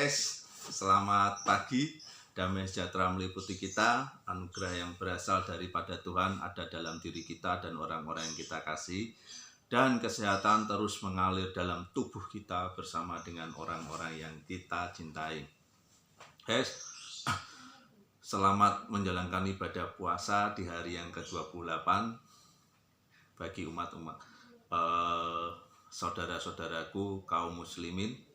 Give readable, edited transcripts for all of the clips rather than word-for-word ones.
guys, selamat pagi. Damai sejahtera meliputi kita. Anugerah yang berasal daripada Tuhan ada dalam diri kita dan orang-orang yang kita kasih. Dan kesehatan terus mengalir dalam tubuh kita bersama dengan orang-orang yang kita cintai. Guys, selamat menjalankan ibadah puasa di hari yang ke-28 bagi umat-umat saudara-saudaraku kaum muslimin.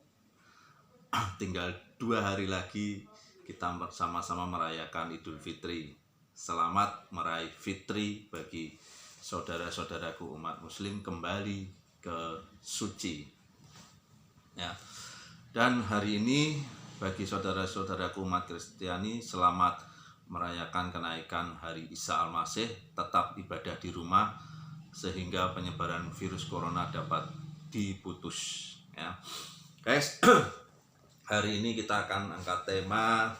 Tinggal 2 hari lagi kita bersama-sama merayakan Idul Fitri. Selamat meraih Fitri bagi saudara-saudaraku umat muslim kembali ke suci. Ya. Dan hari ini bagi saudara-saudaraku umat Kristiani, selamat merayakan kenaikan hari Isa Al-Masih. Tetap ibadah di rumah sehingga penyebaran virus corona dapat diputus. Ya. Guys, hari ini kita akan angkat tema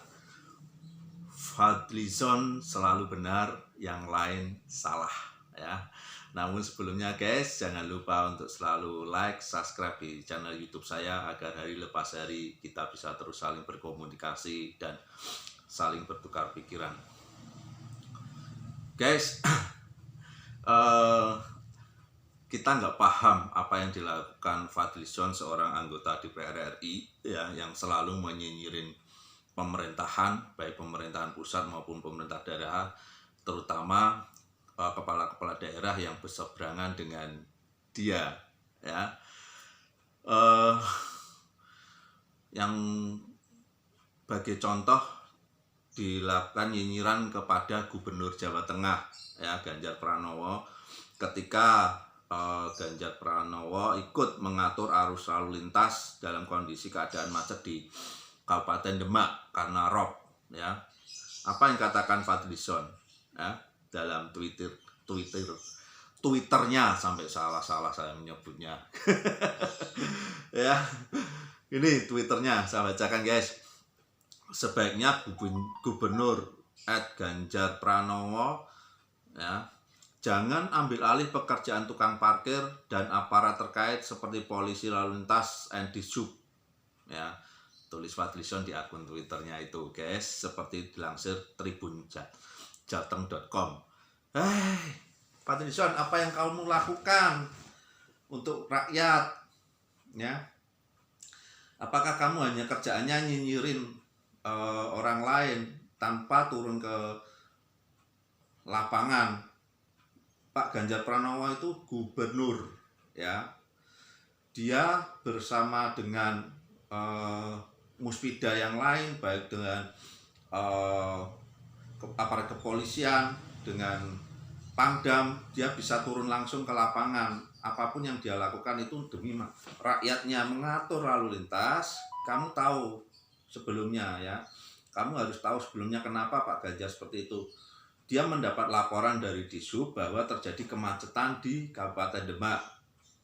Fadlizon selalu benar, yang lain salah, ya. Namun sebelumnya guys, jangan lupa untuk selalu like, subscribe di channel YouTube saya agar hari lepas hari kita bisa terus saling berkomunikasi dan saling bertukar pikiran. Guys, kita nggak paham apa yang dilakukan Fadlizon, seorang anggota DPR RI ya, yang selalu menyinyirin pemerintahan, baik pemerintahan pusat maupun pemerintah daerah, terutama kepala-kepala daerah yang berseberangan dengan dia ya. Yang sebagai contoh dilakukan nyinyiran kepada Gubernur Jawa Tengah ya, Ganjar Pranowo, ketika Ganjar Pranowo ikut mengatur arus lalu lintas dalam kondisi keadaan macet di Kabupaten Demak karena rob ya. Apa yang katakan Fadlizon ya dalam Twitternya, sampai salah saya menyebutnya. Ya. Ini Twitternya saya bacakan guys. Sebaiknya Gubernur Ganjar Pranowo ya, jangan ambil alih pekerjaan tukang parkir dan aparat terkait seperti polisi lalu lintas and Dishub ya, tulis Fadlizon di akun Twitternya itu guys, seperti dilansir tribunjateng.com. Fadlizon, apa yang kamu lakukan untuk rakyat ya? Apakah kamu hanya kerjaannya nyinyirin orang lain tanpa turun ke lapangan? Pak Ganjar Pranowo itu gubernur ya, dia bersama dengan muspida yang lain, baik dengan aparat kepolisian, dengan Pangdam, dia bisa turun langsung ke lapangan. Apapun yang dia lakukan itu demi rakyatnya, mengatur lalu lintas. Kamu tahu sebelumnya ya, kamu harus tahu sebelumnya kenapa Pak Ganjar seperti itu. Dia mendapat laporan dari Dishub bahwa terjadi kemacetan di Kabupaten Demak.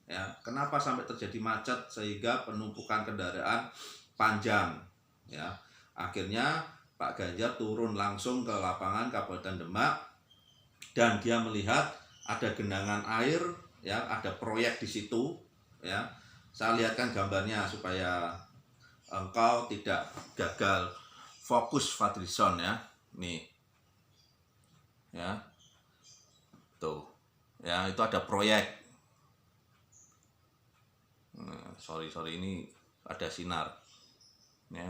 Ya, kenapa sampai terjadi macet sehingga penumpukan kendaraan panjang? Ya, akhirnya Pak Ganjar turun langsung ke lapangan Kabupaten Demak dan dia melihat ada genangan air, ya, ada proyek di situ. Ya, saya lihatkan gambarnya supaya engkau tidak gagal fokus Fadlizon ya. Nih. Ya, tuh ya, itu ada proyek. Sorry ini ada sinar ya.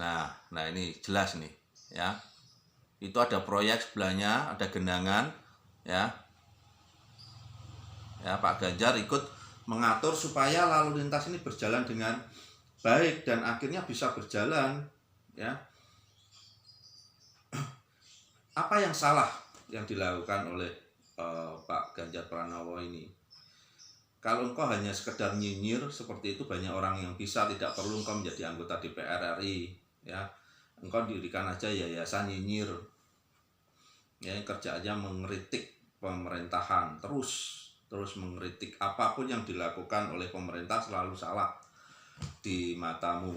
Nah ini jelas nih ya, itu ada proyek sebelahnya, ada genangan ya. Ya, Pak Ganjar ikut mengatur supaya lalu lintas ini berjalan dengan baik dan akhirnya bisa berjalan ya. Apa yang salah yang dilakukan oleh Pak Ganjar Pranowo ini? Kalau engkau hanya sekedar nyinyir seperti itu, banyak orang yang bisa, tidak perlu engkau menjadi anggota DPR RI ya. Engkau dirikan aja yayasan nyinyir ya, kerjaannya mengkritik pemerintahan, terus mengkritik. Apapun yang dilakukan oleh pemerintah selalu salah di matamu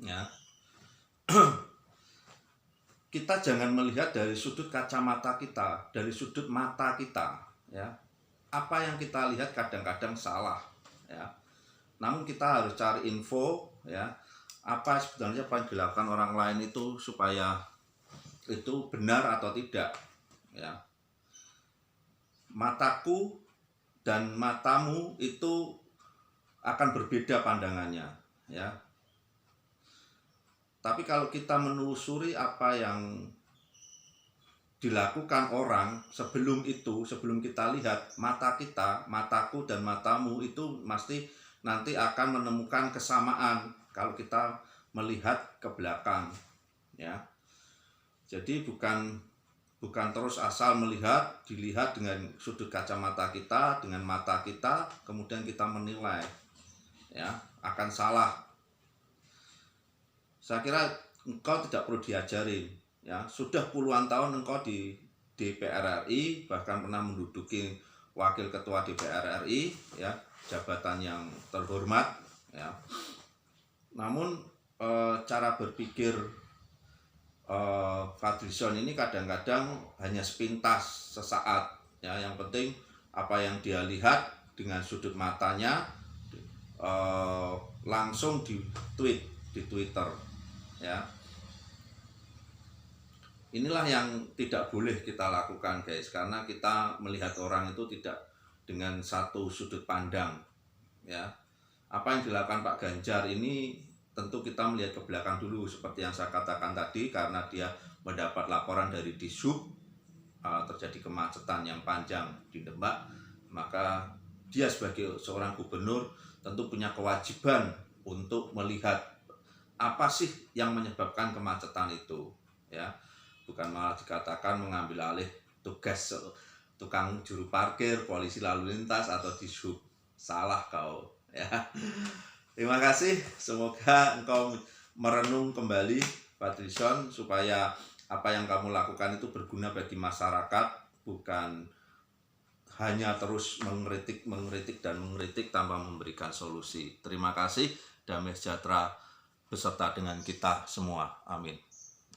ya. Kita jangan melihat dari sudut kacamata kita, dari sudut mata kita ya. Apa yang kita lihat kadang-kadang salah ya. namun kita harus cari info ya, apa sebenarnya apa yang dilakukan orang lain itu supaya itu benar atau tidak ya. Mataku dan matamu itu akan berbeda pandangannya ya. Tapi kalau kita menelusuri apa yang dilakukan orang sebelum itu, sebelum kita lihat, mataku dan matamu itu pasti nanti akan menemukan kesamaan kalau kita melihat ke belakang ya. Jadi bukan terus asal dilihat dengan sudut kacamata kita, dengan mata kita, kemudian kita menilai ya, akan salah. Saya kira engkau tidak perlu diajarin ya, sudah puluhan tahun engkau di DPR RI, bahkan pernah menduduki wakil ketua DPR RI ya, jabatan yang terhormat ya. Namun cara berpikir Fadlizon ini kadang-kadang hanya sepintas, sesaat ya. Yang penting apa yang dia lihat dengan sudut matanya langsung di tweet di Twitter ya. Inilah yang tidak boleh kita lakukan guys, karena kita melihat orang itu tidak dengan satu sudut pandang ya. Apa yang dilakukan Pak Ganjar ini tentu kita melihat ke belakang dulu, seperti yang saya katakan tadi, karena dia mendapat laporan dari Dishub terjadi kemacetan yang panjang di Demak, maka dia sebagai seorang gubernur tentu punya kewajiban untuk melihat apa sih yang menyebabkan kemacetan itu ya. Bukan malah dikatakan mengambil alih tugas tukang juru parkir, polisi lalu lintas atau Dishub. Salah kau ya. Terima kasih, semoga engkau merenung kembali Fadlizon, supaya apa yang kamu lakukan itu berguna bagi masyarakat, bukan hanya terus mengkritik tanpa memberikan solusi. Terima kasih, damai sejahtera beserta dengan kita semua. Amin.